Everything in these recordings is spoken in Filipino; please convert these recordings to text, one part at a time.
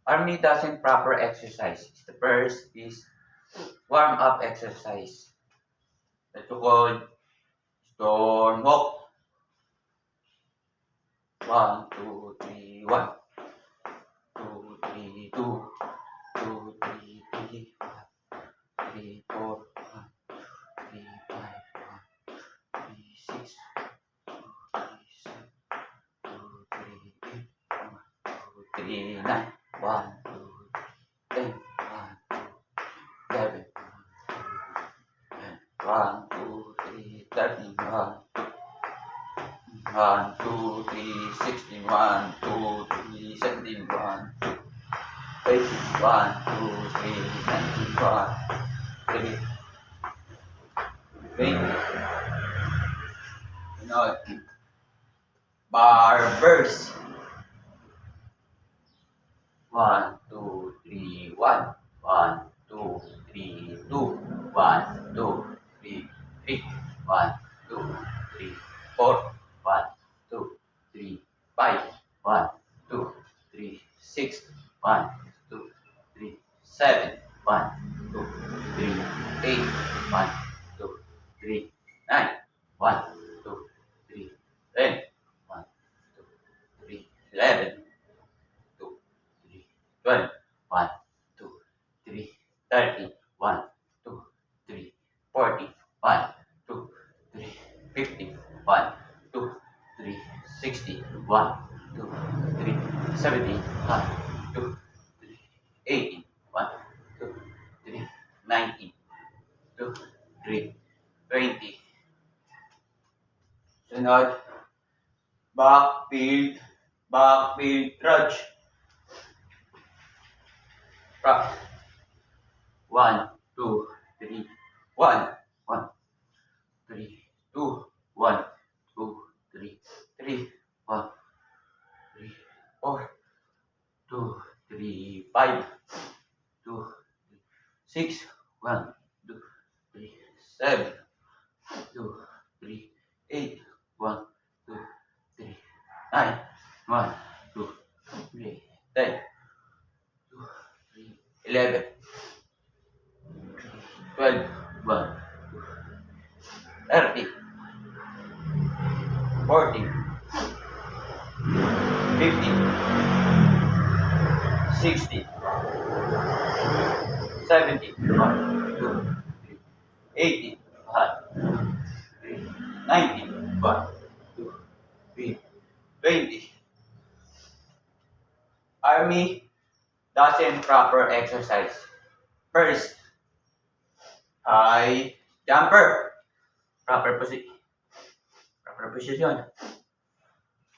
Army doesn't proper exercise. The first is warm-up exercise. That you call stone hop. 1, 2, 3, 1. 2, 3, 2. 2, 3, 3, 1. 3, 4, 1. 3, 5, 1. 3, 6. 2, 3, 7. 2, 3, 8. 1, 2, 3, 9. 1, 2, 10. 1, 2, 11. 1, 2, 3, 13. 1, 2, 3, 16. 1, 2, 3, 17. 1, 2, 18. 1, 2, 3, 19. 1, 3, 20. You know, barbers. 1, 2, 3, 1. 1, 2, 3, 2. 1, 2, 3, 3. 1, 2, 3, 4. 1, 2, 3, 5. 1, 2, 3, 6. 1, 2, 3, 7. 1, 2, 3, 8. 1, 2, 3, 9. 1, 2, 3, 10. 1, 2, 3, 11. 2, 3, 12. 1, 2, 3, 30. 1, 2, 3, 40. 1, 2, 3, 50. 1, 2, 3, 60. 1, 2, 3, 70. 1, 2, 3, 80. 1, 2, 3, 90. 2, 3, 20. Sunod, backfield trudge. Prop. 1, 2, 3, 1, 1, 3, 2, 1, 2, 3, 3, 1, 3, 4, 2, 3, 5, 2, 6, 1, 2, 3, 7, 2, 3, 8, 1, 2, 3, 9, 1, 2, 3, 10, 2, 3, 11, 12, 1, 2, 30, 40, 50, 60, 70, 1, 2, 3, 80, 1, 3, 90, 1, 2, 3, 20. Army doesn't proper exercise. First, high jumper. Proper position.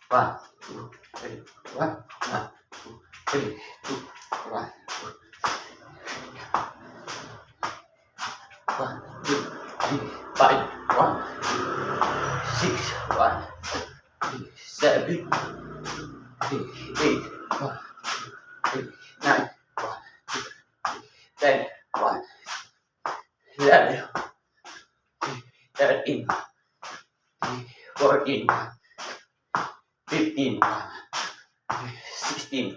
1, 2, 3, 1, 1, 2, 3, 2, 1, 2, 1, 2, 3, 5, 1, 6, 1, 3, 7, 3, 8, 1, 3, 9, 1, 2, 10, 1, 11, 13, 14, 15, 16,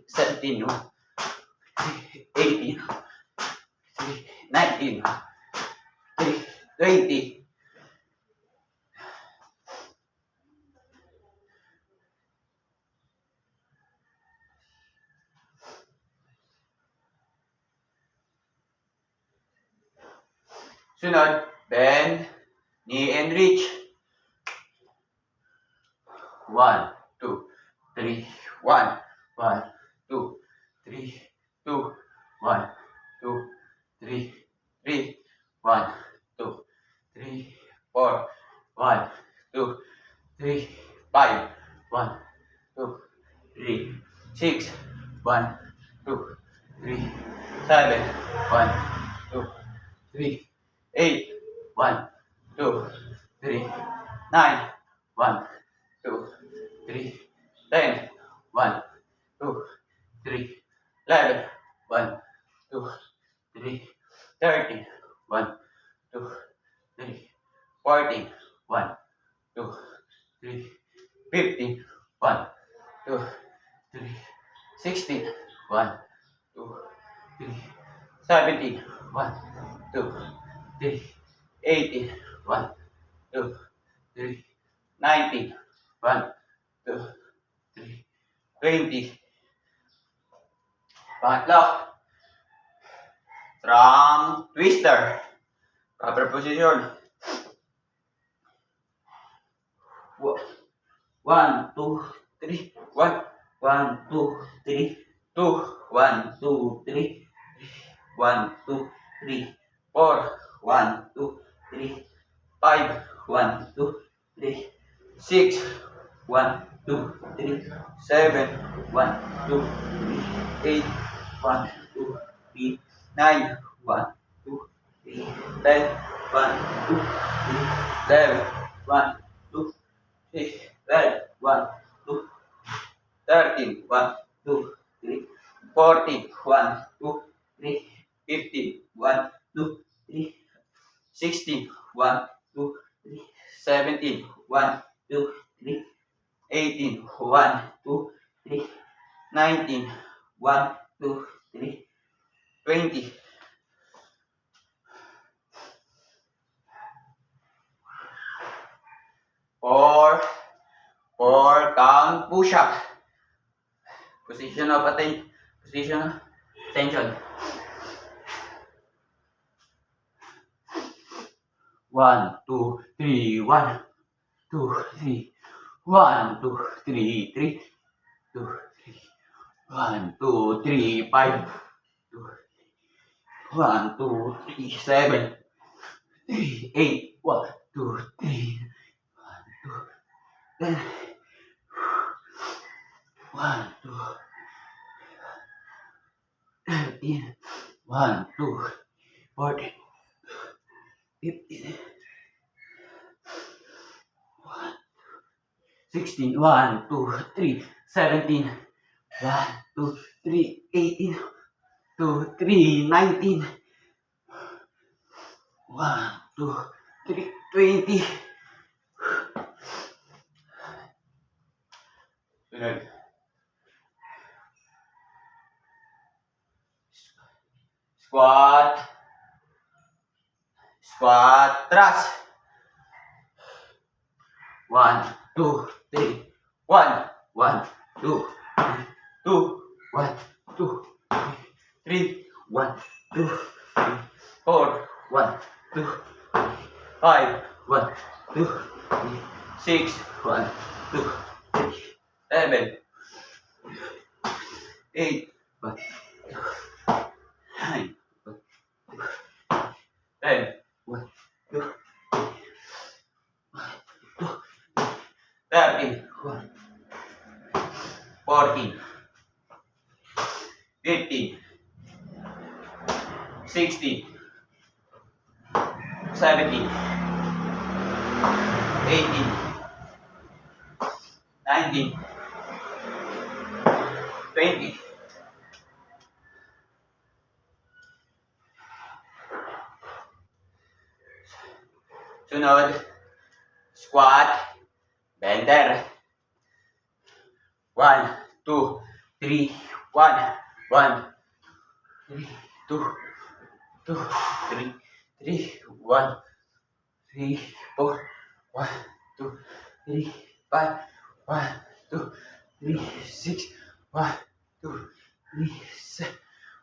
17, 18, 19, 20. Sunod, bend, knee and reach. 1, 2, 3, 1, 1, 2, 3, 2, 1, 2, 3, 3, 1, 2, 3, 4, 1, 2, 3, 5, 1, 2, 3, 6, 1, 2, 3, 7, 1, 2, 3, 8, 1, 2, 3, 9, 1, 2, 3, 10, 1, 2, 3, 11, 1, 2, 3, 13, 1, 2, 3, 14, 1, 2, 3, 15, 1, 2, 3, 16. 1, 2, 3. 17. 1, 2, 3. 18. 1, 2, 3. 19. 1, 2, 3. 20. Pangatlo. Strong twister. Proper position. 1, 2, 3. 1, 1, 2, 3. 2, 1, 2, 3. 1, 2, 3. 4, 1, 2, 3. 5, 1, 2, 3. 6, 1, 2, 3. 7, 1, 2, 3. 8, 1, 2, 3. 9, 1, 2, 3. 10, 1, 2, 3. 11, 1, 2, 3. 12, 1, 2, 13, 1, 2, 3. 14, 1, 2, 3. 15, 1, 2, 3. 16, 1, 2, 3. 17, 1, 2, 3. 18, 1, 2, 3. 19, 1, 2, 3. 20. Four count push-up. Position of attention. 1, 2, 3, 1, 2, 3. 1, 2, 3, 3. 2, 3. 1, 2, 3, 5. 2, 1, 2, 3, 7. 3, 8. 1, 2, 3. 1, 2, 10. 1, 2, 13. 1, 2, 14. 15. 16, 1, 2, 3, 17, 1, 2, 3, 18, 2, 3, 19, 1, 2, 3, 20. Sunod. Squat thrust. 1, 2, 3. 1, 1, 2, 3. 2, 1, 2, 3. 1, 2, 3. 4, 1, 2, 3. 5, 1, 2, 3. 6, 1, 2, 3. 7, 8, 1, 2, 9, 10, 1, 2, 13, 1, 14, 15, 16, 17, 18, 19, 20. Sunod, squat, bender. 1, 2, 3, 1, 1, 3, 2, 2, 3, 3, 1, 3, 4, 1, 2, 3, 5, 1, 2, 3, 6, 1, 2, 3, 7,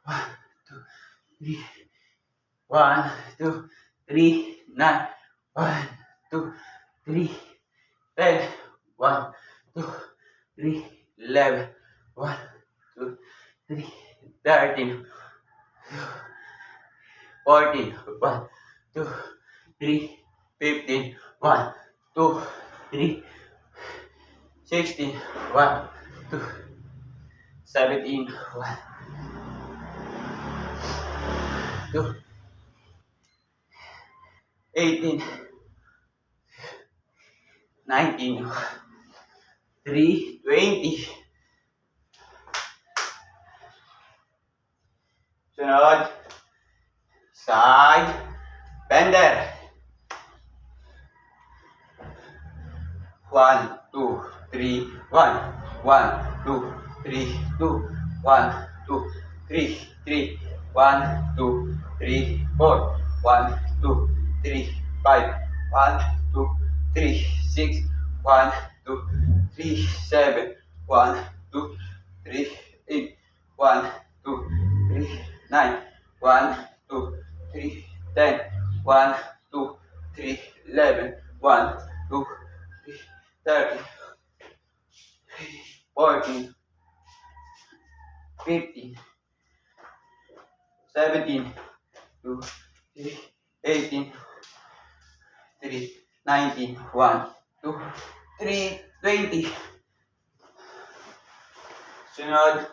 1, 2, 3, 1, 2, 3, 9, 1, 2, 3, 10, 1, 2, 3, 11, 1, 2, 3, 13, 14, 1, 2, 3, 15, 1, 2, 3, 16, 1, 2, 17, 1, 2, 18, 19, 3, 20. Sunod, side bender. 1, 2, 3, 1, 1, 2, 3, 2, 1, 2, 3, 3, 1, 2, 3, 4, 1, 2, 3, 5, 1, 2, 3, 6, 1, 2, 3, 7, 1, 2, 3, 8, 1, 2, 3, 9, 1, 2, 3, 10, 1, 2, 3, 11, 1, 2, 3, 30, 14, 15, 17, 2, 3, 18, 3, 19, 1, 2, 3, 20. Sunod,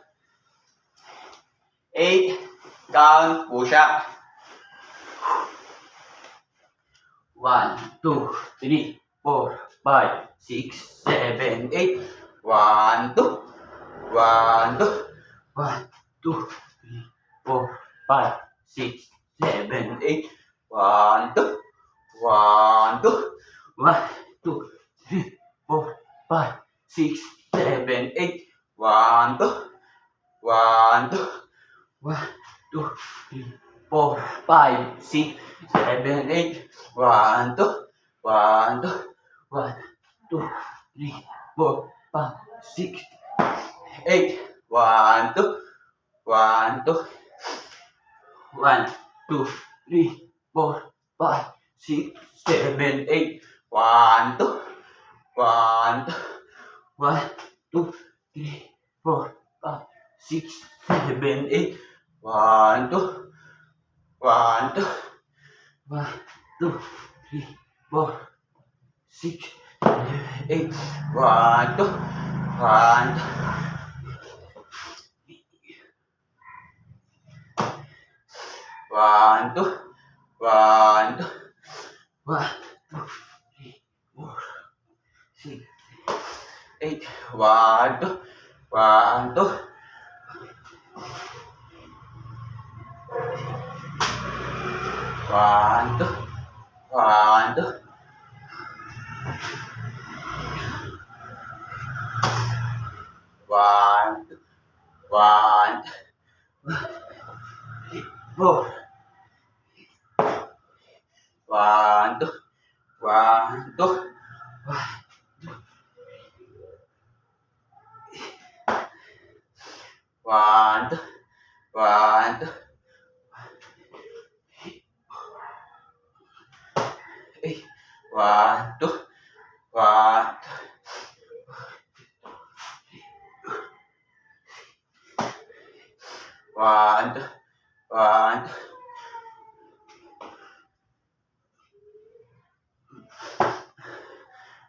8, count, push up. 1, 2, 3, 4, 5, 6, 7, 8. 1, 2, 1, 2, 1, 2, 3, 4, 5, 6, 7, 8. 1, 2, 1, 2, 1, 2, 3, 4, 5, 6, 7, 8. 1, 2, 1, 2, 1, 2, 3, 4, 5, 6, 7, 8. 1, 2, 1, 2, 1, 2, 3, 4, 5, 6, 8. 1, 2, 1, 2, 1, 2, 3, 4, 5, 6, 7, 8. 1, 2, 1, 2, 1, 2, 3, 4, 5, 6, 7, 8. 1, 2, 1, 2, 1, 2, 3, 4, 6, 8. 1, 2, 1, 1, 2, 1, 2, 1, 2, 3, 4, 6, 8. 1, 2, 1, 2. 1, 2, 1, 2. 1, 2, 1, 4. 1, 2, 1, 2. 1, 2, 1, 2. 8. 1, 2, 1, 2. 1, 2, 1, 2.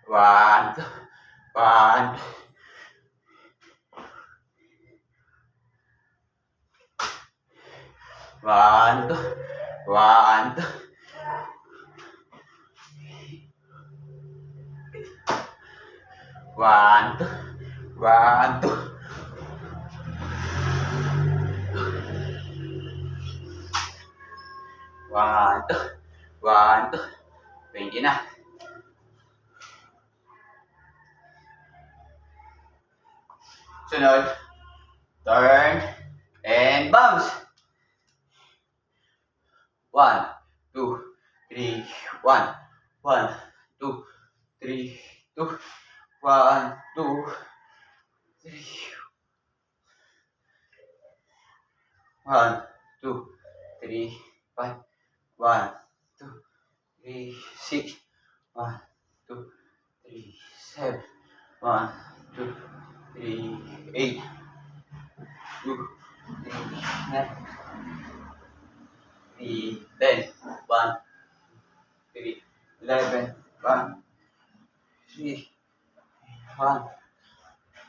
1, 2, 1, 2. 1, 2, 1, 2. 1, 2, 1, 2. 1, 2, 1, 2. 20 na. Sunod, turn, and bounce. 1, 2, 3, 1, 1, 2, 3, 2, 1, 2, 3, 1, 2, 3, 5, 1, 2, 3, 6, 1, 2, 3, 7, 1, 2, 3, 8, 2, 3, 9, 3, 10, 1, 3, 11, 1, 3, 1,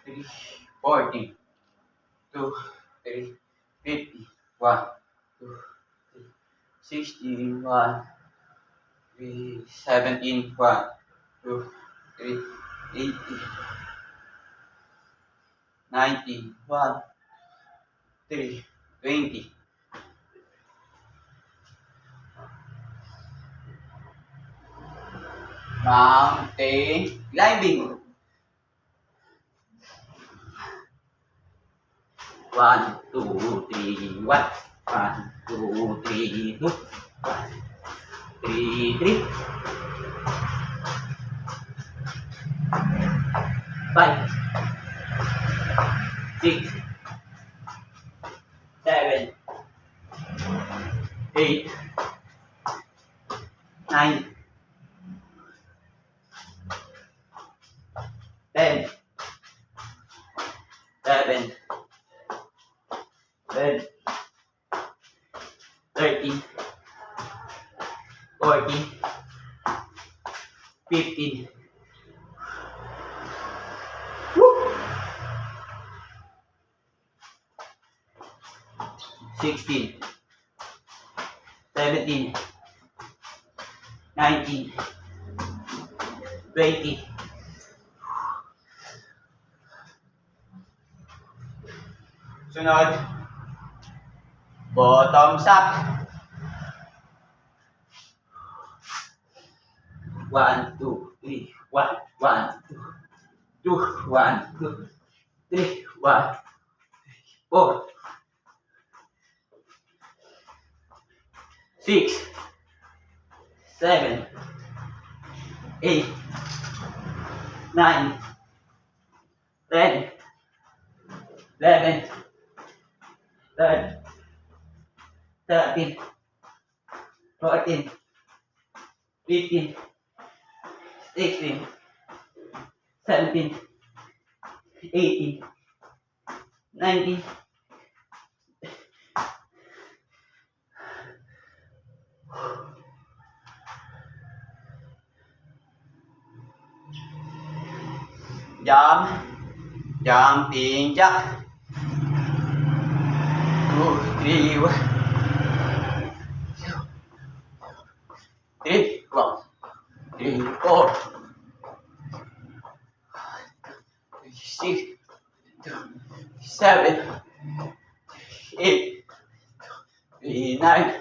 3, 40, 2, 3, 50, 1, 2, 3, 60, 1, 3, 17, 1, 2, 3, 80, 90, 1, 3, 20. Mountain climbing. 1, 2, 3, 1. 1, 2, 3, 2. 1, 3, 3. 5, 6, 7, 8, 9, 10, 11, 12, 13, 14, 15. Woo! 16, 17, 19, 20. Sunod, bottoms up. 1, 2, 3, 1, 1, 2, 1, 2, 3, 1, 4, 6, 7, 8, 9, 10, 11, 12, 13, 14, 15, 16, 17, 18, 19. Jump, jumping jack. 2, 3, 1. 3, 1, 3, 4, 6, 7, 8, 9,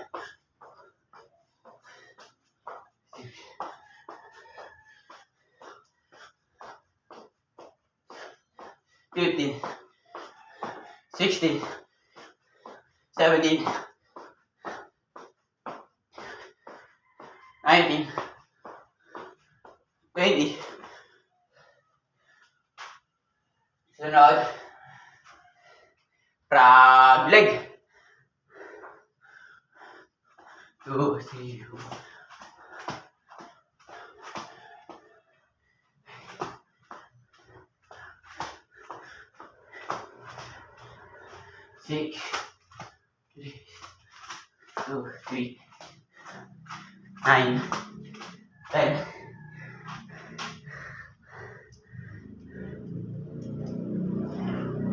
15, 16, 17, 19, 20. Sunod, frog leg. 2, 3, 4. 6, 2, 3, 9, 10.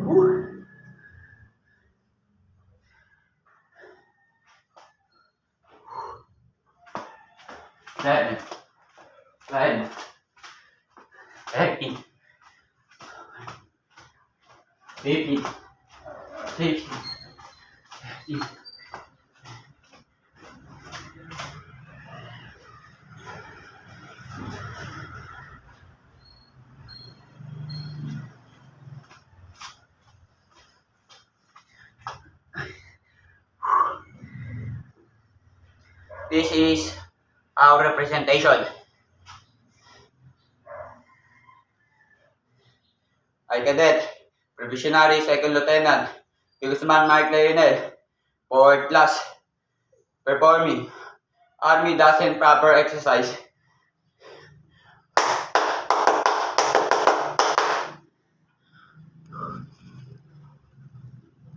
Woo. 11, 12, 13, 15, 16, 17. This is our representation. I Cadet, Probationary Second Lieutenant, Guzman Mark Lionel, 4th class, performing Army doesn't proper exercise.